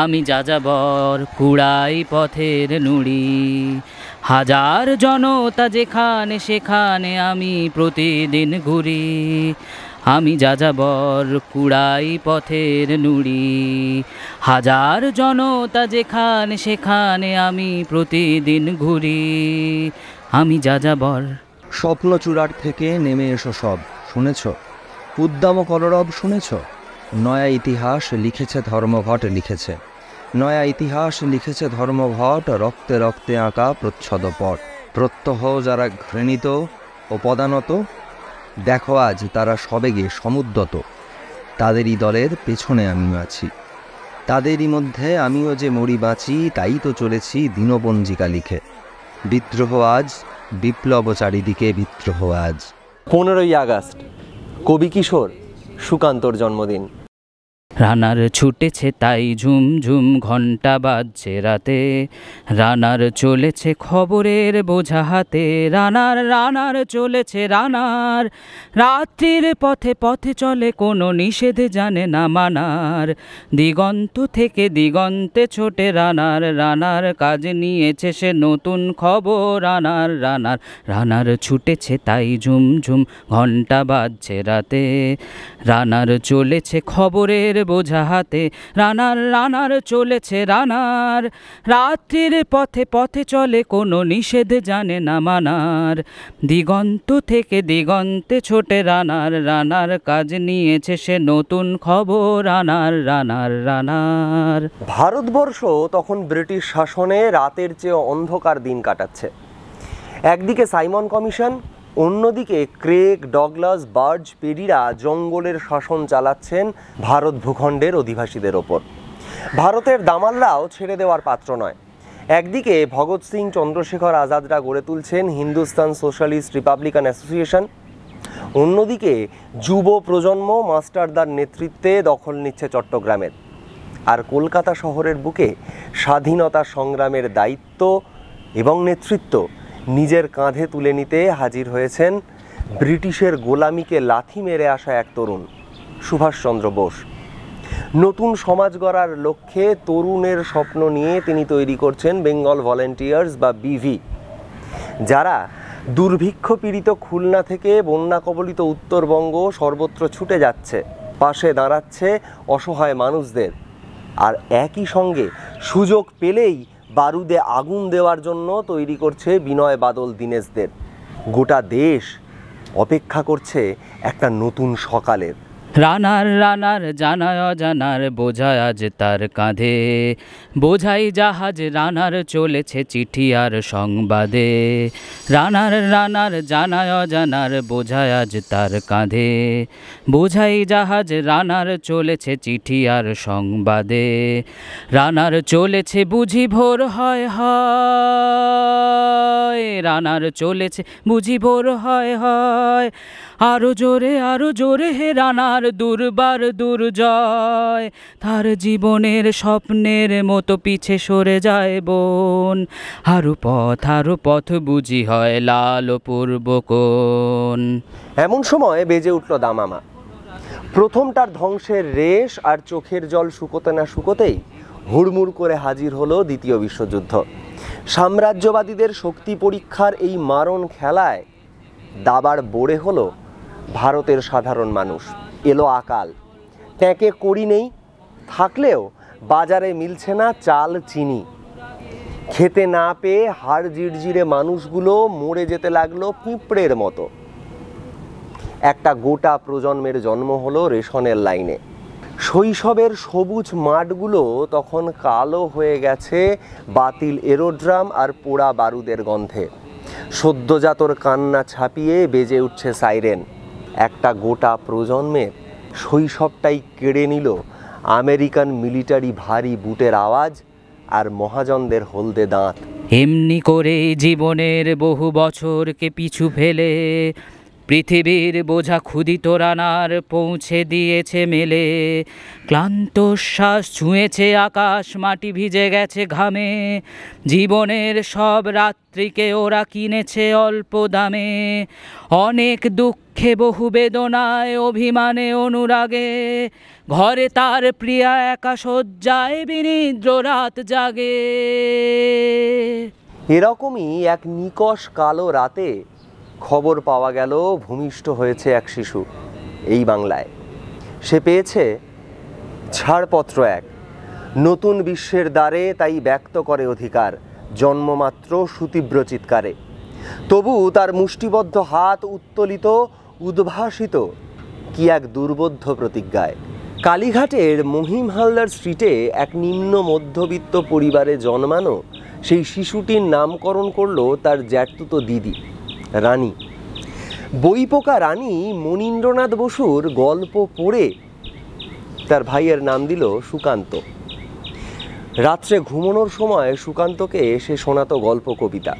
আমি যাযাবর কুড়াই পথের নুড়ি, হাজার জনতা যেখানে সেখানে আমি প্রতিদিন ঘুরি। আমি যাযাবর কুড়াই পথের নুড়ি, হাজার জনতা যেখানে সেখানে আমি প্রতিদিন ঘুরি। আমি যাযাবর। স্বপ্নচূড়ার থেকে নেমে এসো সব, শুনেছ? উদ্দাম কলরব শুনেছ? নয়া ইতিহাস লিখেছে ধর্মঘট, লিখেছে নয়া ইতিহাস লিখেছে ধর্মঘট। রক্তে রক্তে আঁকা প্রচ্ছদপট, প্রত্যহ যারা ঘৃণিত ও পদানত, দেখো আজ তারা সবেগে সমুদ্যত। তাদেরই দলের পেছনে আমিও আছি, তাদেরই মধ্যে আমিও যে মরি বাঁচি। তাই তো চলেছি দিনপঞ্জিকা লিখে। বিদ্রোহ আজ, বিপ্লব চারিদিকে বিদ্রোহ আজ। 15ই আগস্ট, কবি কিশোর সুকান্তর জন্মদিন। রানার ছুটেছে তাই ঝুম ঝুম ঘণ্টা বাজছে রাতে, রানার চলেছে খবরের বোঝা হাতে। রানার রানার চলেছে রানার, রাত্রির পথে পথে চলে কোনো নিষেধ জানে না মানার। দিগন্ত থেকে দিগন্তে ছোটে রানার, রানার কাজ নিয়েছে সে নতুন খবর। রানার রানার রানার ছুটেছে তাই ঝুম ঝুম ঘণ্টা বাজছে রাতে, রানার চলেছে খবরের বোঝা হাতে। রানার রানার চলেছে রানার, রাত্রির পথে পথে চলে কোনো নিষেধ জানে না মানার। দিগন্ত থেকে দিগন্তে ছোটে রানার, রানার কাজ নিয়েছে সে নতুন খবর। রানার রানার রানার। ভারতবর্ষ তখন ব্রিটিশ শাসনে রাতের চেয়ে অন্ধকার দিন কাটাচ্ছে। একদিকে সাইমন কমিশন, অন্যদিকে ক্রেগ, ডগলাস, বার্জ, পেরিরা জঙ্গলের শাসন চালাচ্ছেন ভারত ভূখণ্ডের অধিবাসীদের ওপর। ভারতের দামালরাও ছেড়ে দেওয়ার পাত্র নয়। একদিকে ভগৎ সিং, চন্দ্রশেখর আজাদরা গড়ে তুলছেন হিন্দুস্তান সোশ্যালিস্ট রিপাবলিকান অ্যাসোসিয়েশন, অন্যদিকে যুব প্রজন্ম মাস্টারদার নেতৃত্বে দখল নিচ্ছে চট্টগ্রামের। আর কলকাতা শহরের বুকে স্বাধীনতা সংগ্রামের দায়িত্ব এবং নেতৃত্ব নিজের কাঁধে তুলে নিতে হাজির হয়েছেন ব্রিটিশের গোলামিকে লাথি মেরে আসা এক তরুণ, সুভাষচন্দ্র বোস। নতুন সমাজ গড়ার লক্ষ্যে তরুণের স্বপ্ন নিয়ে তিনি তৈরি করছেন বেঙ্গল ভলেন্টিয়ার্স বা বিভি, যারা দুর্ভিক্ষ পীড়িত খুলনা থেকে বন্যা কবলিত উত্তরবঙ্গ সর্বত্র ছুটে যাচ্ছে, পাশে দাঁড়াচ্ছে অসহায় মানুষদের। আর একই সঙ্গে সুযোগ পেলেই বারুদে আগুন দেওয়ার জন্য তৈরি করছে বিনয় বাদল দীনেশদের। গোটা দেশ অপেক্ষা করছে একটা নতুন সকালের। রানার রানার জানায় অজানার বোঝায় আজ তার কাঁধে, বোঝাই জাহাজ রানার চলেছে চিঠি আর সংবাদে। রানার রানার জানায় অজানার বোঝায় আজ তার কাঁধে, বোঝাই জাহাজ রানার চলেছে চিঠি আর সংবাদে। রানার চলেছে বুঝি ভোর হয় হয়, রানার চলেছে বুঝি ভোর হয় হয়। আরো জোরে হে রানার দুর্বার দুর্জয়, তার জীবনের স্বপ্নের মতো পিছে সরে যায় বন। আরো পথ বুঝি হয় লাল পূর্ব কোণ। এমন সময় বেজে উঠল দামামা। প্রথমটার ধ্বংসের রেশ আর চোখের জল শুকোতে না শুকোতেই হুড়মুড় করে হাজির হলো দ্বিতীয় বিশ্বযুদ্ধ। সাম্রাজ্যবাদীদের শক্তি পরীক্ষার এই মারণ খেলায় দাবার বোড়ে হলো ভারতের সাধারণ মানুষ। এলো আকাল, ট্যাঁকে কড়ি নেই, থাকলেও বাজারে মিলছে না চাল চিনি। খেতে না পেয়ে হাড় জিরজিরে মানুষগুলো মরে যেতে লাগলো পিঁপড়ের মতো। একটা গোটা প্রজন্মের জন্ম হলো রেশনের লাইনে। শৈশবের সবুজ মাঠগুলো তখন কালো হয়ে গেছে বাতিল এরোড্রাম আর পোড়া বারুদের গন্ধে। সদ্যজাতর কান্না ছাপিয়ে বেজে উঠছে সাইরেন। একটা গোটা প্রজন্মের শৈশবটাই কেড়ে নিল আমেরিকান মিলিটারি ভারী বুটের আওয়াজ আর মহাজনদের হলদে দাঁত। এমনি করে জীবনের বহু বছরকে পিছু ফেলে পৃথিবীর বোঝা ক্ষুদিত রানার পৌঁছে দিয়েছে মেলে, ক্লান্ত শ্বাস ছুঁয়েছে আকাশ, মাটি ভিজে গেছে ঘামে, জীবনের সব রাত্রিকে ওরা কিনেছে অল্প দামে, অনেক দুঃখে বহু বেদনায় অভিমানে অনুরাগে, ঘরে তার প্রিয়া একা শয্যায় বিনিদ্র রাত জাগে। এরকমই এক নিকষ কালো রাতে খবর পাওয়া গেল ভূমিষ্ঠ হয়েছে এক শিশু এই বাংলায়। সে পেয়েছে ছাড়পত্র এক, নতুন বিশ্বের দ্বারে তাই ব্যক্ত করে অধিকার, জন্মমাত্র সুতীব্র চিৎকারে। তবু তার মুষ্টিবদ্ধ হাত উত্তোলিত উদ্ভাসিত কি এক দুর্বোধ্য প্রতিজ্ঞায়। কালীঘাটের মহিম হালদার স্ট্রিটে এক নিম্ন মধ্যবিত্ত পরিবারে জন্মানো সেই শিশুটির নামকরণ করল তার জ্যাঠতুতো দিদি রানী। বইপোকা রানী মনীন্দ্রনাথ বসুর গল্প পড়ে তার ভাইয়ের নাম দিল সুকান্ত। রাত্রে ঘুমানোর সময় সুকান্তকে সে শোনাতো গল্প কবিতা।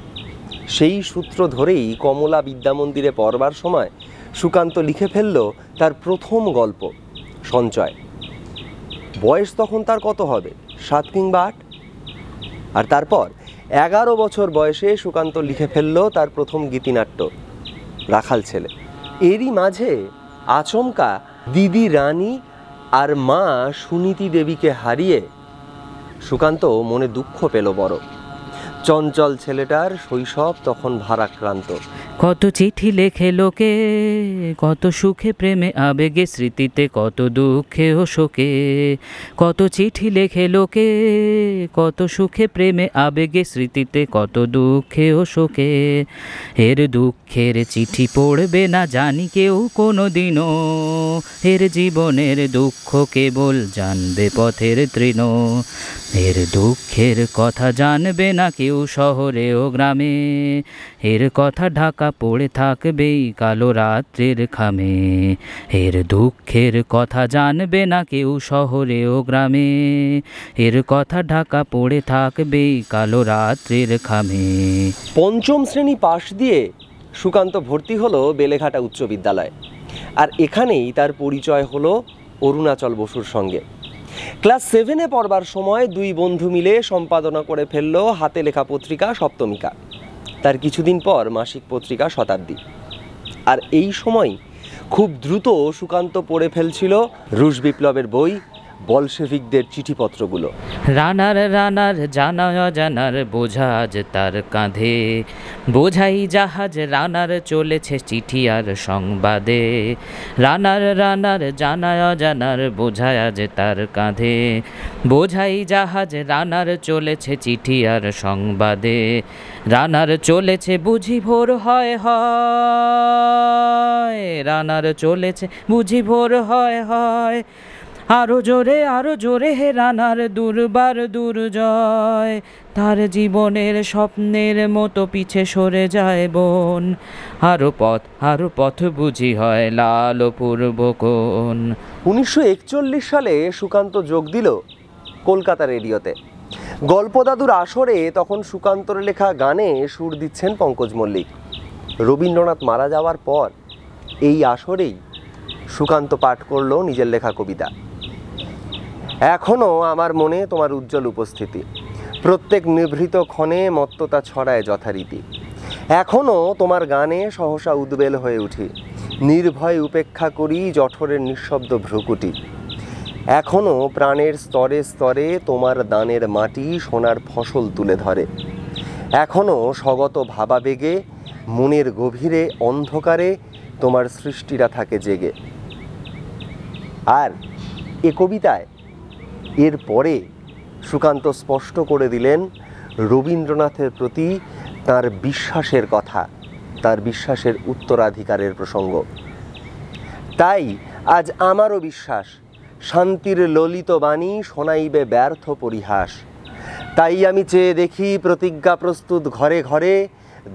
সেই সূত্র ধরেই কমলা বিদ্যামন্দিরে পড়বার সময় সুকান্ত লিখে ফেলল তার প্রথম গল্প সঞ্চয়। বয়স তখন তার কত হবে, 7 কিংবা 8। আর তারপর 11 বছর বয়সে সুকান্ত লিখে ফেলল তার প্রথম গীতিনাট্য রাখাল ছেলে। এরই মাঝে আচমকা দিদি রানী আর মা সুনীতি দেবীকে হারিয়ে সুকান্ত মনে দুঃখ পেল বড়। চঞ্চল ছেলেটার শৈশব তখন ভারাক্রান্ত। কত চিঠি লেখে লোকে, কত সুখে প্রেমে আবেগে স্মৃতিতে, কত দুঃখে ও শোকে, কত চিঠি লেখে লোকে, কত সুখে প্রেমে আবেগে স্মৃতিতে, কত দুঃখে ও শোকে। এর দুঃখের চিঠি পড়বে না জানি কেউ কোনো দিনও, এর জীবনের দুঃখ কেবল জানবে পথের তৃণ। এর দুঃখের কথা জানবে না কেউ শহরে ও গ্রামে, এর কথা ঢাকা পড়ে থাকবেই কালো রাত্রির খামে। এর দুঃখের কথা জানবে না কেউ শহরে ও গ্রামে, এর কথা ঢাকা পড়ে থাকবেই কালো রাত্রির খামে। 5ম শ্রেণী পাশ দিয়ে সুকান্ত ভর্তি হলো বেলেঘাটা উচ্চ বিদ্যালয়। আর এখানেই তার পরিচয় হলো অরুণাচল বসুর সঙ্গে। ক্লাস 7-এ পড়বার সময় 2 বন্ধু মিলে সম্পাদনা করে ফেললো হাতে লেখা পত্রিকা সপ্তমিকা। তার কিছুদিন পর মাসিক পত্রিকা শতাব্দী। আর এই সময় খুব দ্রুত সুকান্ত পড়ে ফেলছিল রুশ বিপ্লবের বই, বলশেভিকদের চিঠিপত্রগুলো। রানার রানার জানা অজানার বোঝা আজ তার কাঁধে, বোঝাই জাহাজ রানার চলেছে চিঠি আর সংবাদে। রানার রানার জানা অজানার বোঝা আজ তার কাঁধে, বোঝাই জাহাজ রানার চলেছে চিঠি আর সংবাদে। রানার চলেছে বুঝি ভোর হয় হয়, রানার চলেছে বুঝি ভোর হয় হয়। আরো জোরে হে রানার দুর্বার দুর্জয়, তার জীবনের স্বপ্নের মতো পিছে সরে যায় বন। আরো পথ বুঝি হয় লাল পূর্ব কোণ। 1941 সালে সুকান্ত যোগ দিল কলকাতা রেডিওতে। গল্পদাদুর আসরে তখন সুকান্তর লেখা গানে সুর দিচ্ছেন পঙ্কজ মল্লিক। রবীন্দ্রনাথ মারা যাওয়ার পর এই আসরেই সুকান্ত পাঠ করল নিজের লেখা কবিতা। এখনো আমার মনে তোমার উজ্জ্বল উপস্থিতি, প্রত্যেক নিভৃত ক্ষণে মত্ততা ছড়ায় যথারীতি। এখনো তোমার গানে সহসা উদ্বেল হয়ে উঠি, নির্ভয় উপেক্ষা করি জঠরের নিঃশব্দ ভ্রুকুটি। এখনো প্রাণের স্তরে স্তরে তোমার দানের মাটি সোনার ফসল তুলে ধরে। এখনো স্বগত ভাবাবেগে মনের গভীরে অন্ধকারে তোমার সৃষ্টিরা থাকে জেগে। আর এ কবিতায় এর পরে সুকান্ত স্পষ্ট করে দিলেন রবীন্দ্রনাথের প্রতি তার বিশ্বাসের কথা, তার বিশ্বাসের উত্তরাধিকারের প্রসঙ্গ। তাই আজ আমারও বিশ্বাস, শান্তির ললিত বাণী শোনাইবে ব্যর্থ পরিহাস। তাই আমি চেয়ে দেখি প্রতিজ্ঞা প্রস্তুত ঘরে ঘরে,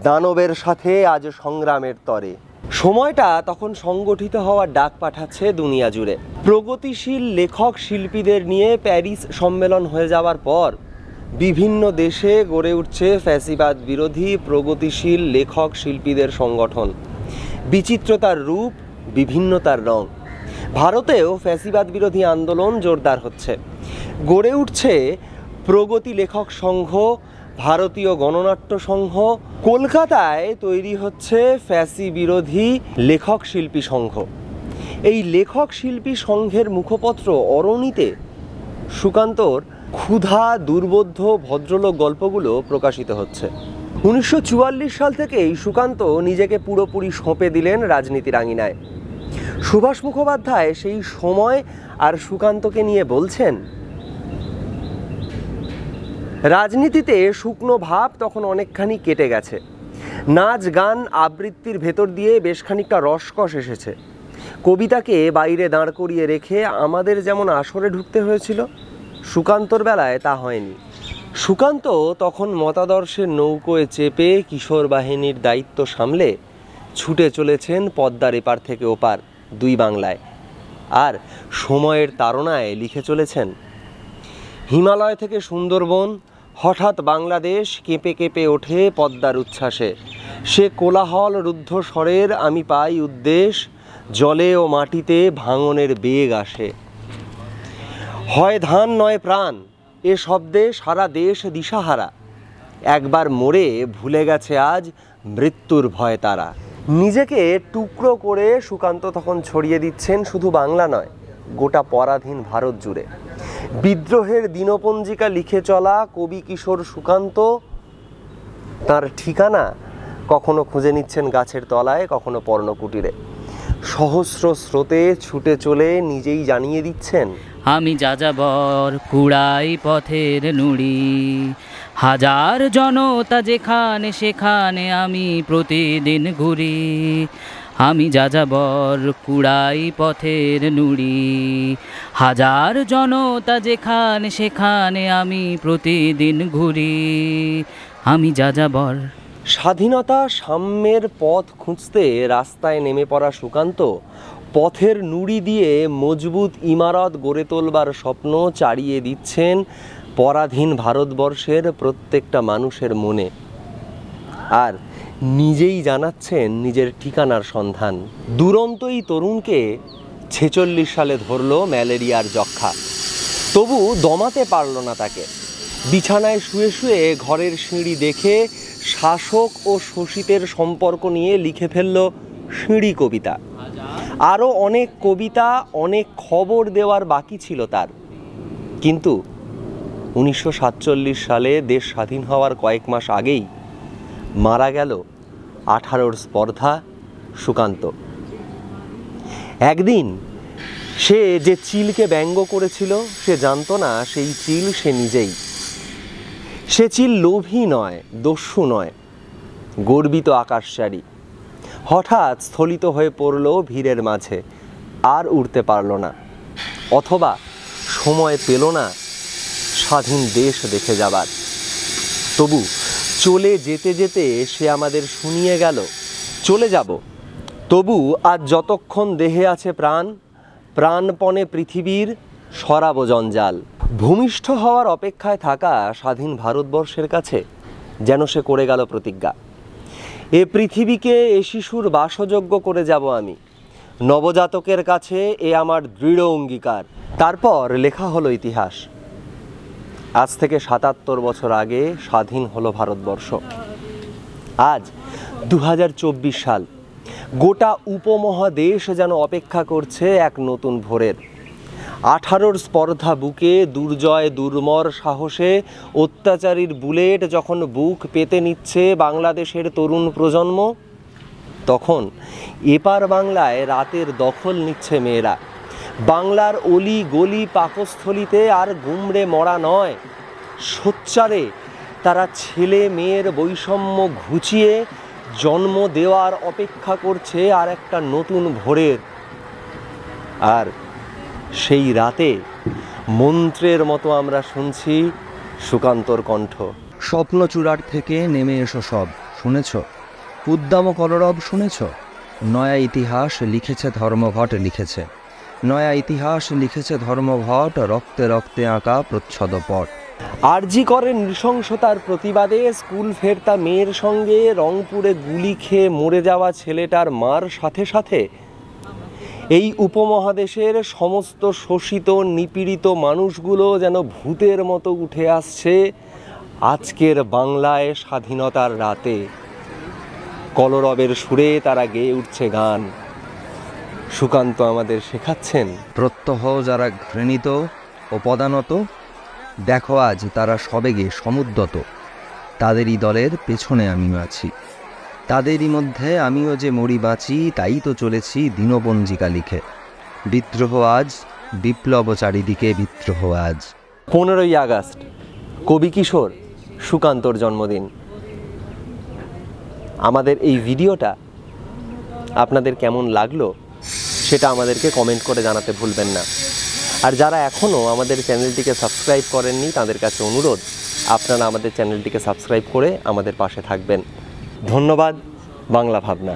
দানবের সাথে আজ সংগ্রামের তরে। সময়টা তখন সংগঠিত হওয়ার ডাক পাঠাচ্ছে দুনিয়া জুড়ে। প্রগতিশীল লেখক শিল্পীদের নিয়ে প্যারিস সম্মেলন হয়ে যাওয়ার পর বিভিন্ন দেশে গড়ে উঠছে ফ্যাসিবাদ বিরোধী প্রগতিশীল লেখক শিল্পীদের সংগঠন। বিচিত্রতার রূপ, বিভিন্নতার রং। ভারতেও ফ্যাসিবাদ বিরোধী আন্দোলন জোরদার হচ্ছে। গড়ে উঠছে প্রগতি লেখক সংঘ, ভারতীয় গণনাট্য সংঘ। কলকাতায় তৈরি হচ্ছে ফ্যাসি বিরোধী লেখক শিল্পী সংঘ। এই লেখক শিল্পী সংঘের মুখপত্র অরণিতে সুকান্তর ক্ষুধা দুর্বোধ্য ভদ্রলোক গল্পগুলো প্রকাশিত হচ্ছে। 1944 সাল থেকেই সুকান্ত নিজেকে পুরোপুরি সঁপে দিলেন রাজনীতির আঙিনায়। সুভাষ মুখোপাধ্যায় সেই সময় আর সুকান্তকে নিয়ে বলছেন, রাজনীতিতে শুকনো ভাব তখন অনেকখানি কেটে গেছে। নাচ গান আবৃত্তির ভেতর দিয়ে বেশ খানিকটা রসকস এসেছে। কবিতাকে বাইরে দাঁড় করিয়ে রেখে আমাদের যেমন আসরে ঢুকতে হয়েছিল, সুকান্তর বেলায় তা হয়নি। সুকান্ত তখন মতাদর্শের নৌকোয় চেপে কিশোর বাহিনীর দায়িত্ব সামলে ছুটে চলেছেন পদ্মার এপার থেকে ওপার দুই বাংলায়। আর সময়ের তাড়নায় লিখে চলেছেন, হিমালয় থেকে সুন্দরবন, হঠাৎ বাংলাদেশ কেঁপে কেঁপে ওঠে পদ্মার উচ্ছ্বাসে। সে কোলাহল রুদ্ধ স্বরের আমি পাই উদ্দেশ, জলে ও মাটিতে ভাঙনের বেগ আসে। হয় ধান নয় প্রাণ, এ শব্দে সারা দেশ দিশাহারা। একবার মরে ভুলে গেছে আজ মৃত্যুর ভয় তারা। নিজেকে টুকরো করে সুকান্ত তখন ছড়িয়ে দিচ্ছেন শুধু বাংলা নয়, গোটা পরাধীন ভারত জুড়ে। বিদ্রোহের দিনপঞ্জিকা লিখে চলা কবি কিশোর সুকান্ত তার ঠিকানা কখনো খুঁজে নিচ্ছেন গাছের তলায়, কখনো পর্ণকুটিরে। সহস্র স্রোতে ছুটে চলে নিজেই জানিয়ে দিচ্ছেন, আমি যাযাবর কুড়াই পথের নুড়ি, হাজার জনতা যেখানে সেখানে আমি প্রতিদিন ঘুরি। আমি যাযাবর কুড়াই পথের নুড়ি, হাজার জনতা যেখানে সেখানে আমি প্রতিদিন ঘুরি। আমি যাযাবর। স্বাধীনতা সাম্যের পথ খুঁজতে রাস্তায় নেমে পড়া সুকান্ত পথের নুড়ি দিয়ে মজবুত ইমারত গড়ে তোলবার স্বপ্ন চাড়িয়ে দিচ্ছেন পরাধীন ভারতবর্ষের প্রত্যেকটা মানুষের মনে। আর নিজেই জানাচ্ছেন নিজের ঠিকানার সন্ধান। দুরন্ত এই তরুণকে 46 সালে ধরল ম্যালেরিয়ার যক্ষ্মা। তবু দমাতে পারল না তাকে। বিছানায় শুয়ে শুয়ে ঘরের সিঁড়ি দেখে শাসক ও শোষিতের সম্পর্ক নিয়ে লিখে ফেলল সিঁড়ি কবিতা। আরও অনেক কবিতা, অনেক খবর দেওয়ার বাকি ছিল তার। কিন্তু 1947 সালে দেশ স্বাধীন হওয়ার কয়েক মাস আগেই মারা গেল 18 স্পর্ধা সুকান্ত। একদিন সে যে চিলকে ব্যঙ্গ করেছিল সে জানতো না সেই চিল সে নিজেই। সে চিল লোভী নয়, দস্যু নয়, গর্বিত আকাশচারী। হঠাৎ স্থলিত হয়ে পড়ল ভিড়ের মাঝে, আর উড়তে পারল না, অথবা সময় পেল না স্বাধীন দেশ দেখে যাবার। তবু চলে যেতে যেতে সে আমাদের শুনিয়ে গেল, চলে যাব, তবু আজ যতক্ষণ দেহে আছে প্রাণ, প্রাণপণে পৃথিবীর সরাব জঞ্জাল। ভূমিষ্ঠ হওয়ার অপেক্ষায় থাকা স্বাধীন ভারতবর্ষের কাছে যেন সে করে গেল প্রতিজ্ঞা, এ পৃথিবীকে এ শিশুর বাসযোগ্য করে যাব আমি। নবজাতকের কাছে এ আমার দৃঢ় অঙ্গীকার। তারপর লেখা হলো ইতিহাস। আজ থেকে 77 বছর আগে স্বাধীন হলো ভারতবর্ষ। আজ 2024 সাল। গোটা উপমহাদেশ যেন অপেক্ষা করছে এক নতুন ভোরের। 18 স্পর্ধা বুকে দুর্জয় দুর্মর সাহসে অত্যাচারীর বুলেট যখন বুক পেতে নিচ্ছে বাংলাদেশের তরুণ প্রজন্ম, তখন এপার বাংলায় রাতের দখল নিচ্ছে মেয়েরা। বাংলার অলি গলি পাকস্থলিতে আর গুমড়ে মরা নয়, সোচ্চারে তারা ছেলে মেয়ের বৈষম্য ঘুচিয়ে জন্ম দেওয়ার অপেক্ষা করছে আর একটা নতুন ভোরের। আর সেই রাতে মন্ত্রের মতো আমরা শুনছি সুকান্তর কণ্ঠ। স্বপ্নচূড়ার থেকে নেমে এসো সব, শুনেছ? উদ্দাম কলরব শুনেছ? নয়া ইতিহাস লিখেছে ধর্মঘট লিখেছে। নয়া ইতিহাস লিখেছে ধর্মঘট, রক্তে রক্তে আঁকা প্রচ্ছদপট। আরজি করের নৃশংসতার প্রতিবাদে স্কুল ফেরতা মেয়ের সঙ্গে রংপুরে গুলি খেয়ে মরে যাওয়া ছেলেটার মার সাথে সাথে এই উপমহাদেশের সমস্ত শোষিত নিপীড়িত মানুষগুলো যেন ভূতের মতো উঠে আসছে আজকের বাংলায় স্বাধীনতার রাতে। কলরবের সুরে তারা গেয়ে উঠছে গান। সুকান্ত আমাদের শেখাচ্ছেন, প্রত্যহ যারা ঘৃণিত ও পদানত, দেখো আজ তারা সবেগে সমুদ্যত। তাদেরই দলের পেছনে আমিও আছি, তাদেরই মধ্যে আমিও যে মরি বাঁচি, তাই তো চলেছি দিনপঞ্জিকা লিখে। বিদ্রোহ আজ, বিপ্লব চারিদিকে বিদ্রোহ আজ। 15ই আগস্ট কবি কিশোর সুকান্তর জন্মদিন। আমাদের এই ভিডিওটা আপনাদের কেমন লাগলো সেটা আমাদেরকে কমেন্ট করে জানাতে ভুলবেন না। আর যারা এখনও আমাদের চ্যানেলটিকে সাবস্ক্রাইব করেননি তাদের কাছে অনুরোধ, আপনারা আমাদের চ্যানেলটিকে সাবস্ক্রাইব করে আমাদের পাশে থাকবেন। ধন্যবাদ। বাংলা ভাবনা।